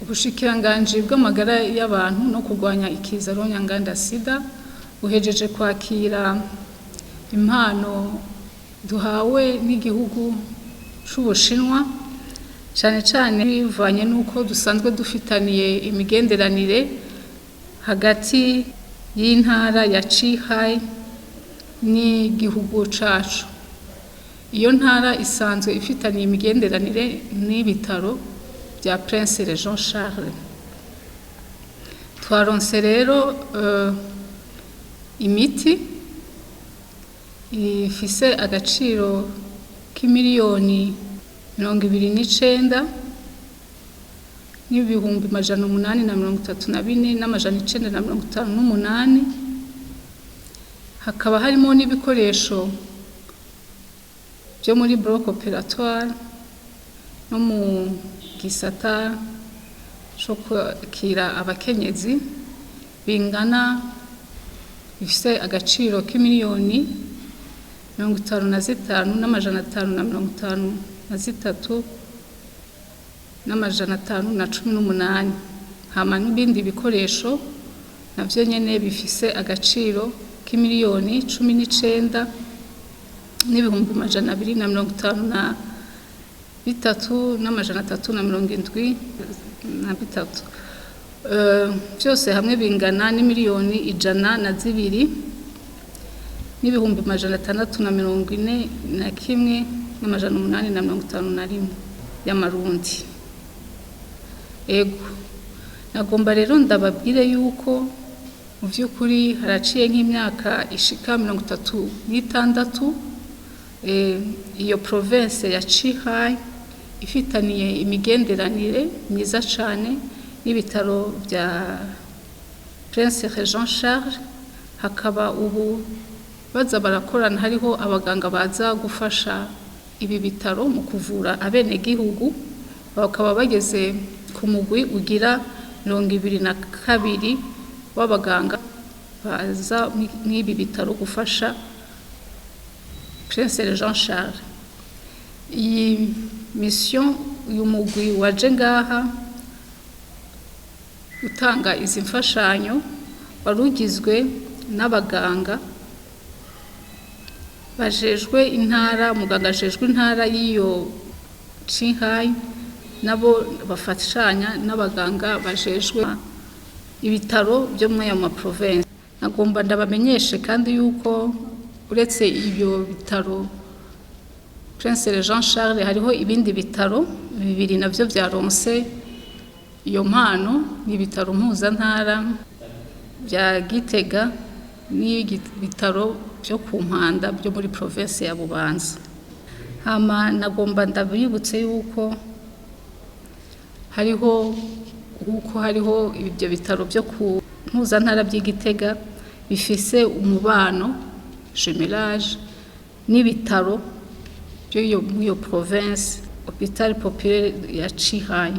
Ubushikiranganji bw'amagara y'abantu no kurwanya ikiza ronyanganda sida buhejeje kwakira impano duhawe n'igihugu c'Ubushinwa cyane cyane bivanye nuko dusanzwe dufitaniye imigenderanire hagati y'intara ya Qinghai n'igihugu cacu. Iyo ntara isanzwe ifitaniye imigenderanire n'ibitaro bya Prince Jean Charles. Twaronse rero imiti ifise agaciro k'imiliyoni 29 n'ibihumbi 834 n'amajana 958. Hakaba harimo n'ibikoresho byo muri bloc opératoire no mu gisata cyo kwakira abakenyezi bingana bifise agaciro k'imiliyoni 55 n'amajana 553 n'amajana 518. Hama n'ibindi bikoresho navyo nyene bifise agaciro k'imiliyoni 19 n'ibihumbi 253 n'amajana 373. Byose hamwe bingana n'imiliyoni 102 n'ibihumbi 641 n'amajana 851 y'amarundi. Ego nagomba rero ndababwire yuko mu by'ukuri haraciye nk'imyaka ishika 36 iyo province ya Qinghai ifitaniye imigenderanire myiza cyane n'ibitaro bya Prince Jean Charles. Hakaba ubu baza barakorana, hariho abaganga baza gufasha ibi bitaro mu kuvura abene gihugu, bakaba bageze ku mugwi ugira 22 w'abaganga baza n'ibi bitaro gufasha Prince Jean Charles. Iyi mission y'umugwi waje ngaha utanga izi mfashanyo warugizwe n'abaganga bajejwe intara, muganga ajejwe intara y'iyo Qinghai, nabo bafashanya n'abaganga bajejwe ibitaro byo muri ayo province. Nagomba ndabamenyeshe kandi yuko uretse ibyo bitaro Prince Jean Charles hariho ibindi bitaro bibiri navyo byaronse iyo mpano, n'ibitaro mpuzantara bya Gitega n'ibitaro byo ku Mpanda byo muri province ya Bubanza. Hama nagomba ndabibutse yuko hariho ibyo bitaro byo ku mpuzantara by'Igitega bifise umubano jumelage n'ibitaro byo iyo province hôpital populaire ya Qinghai.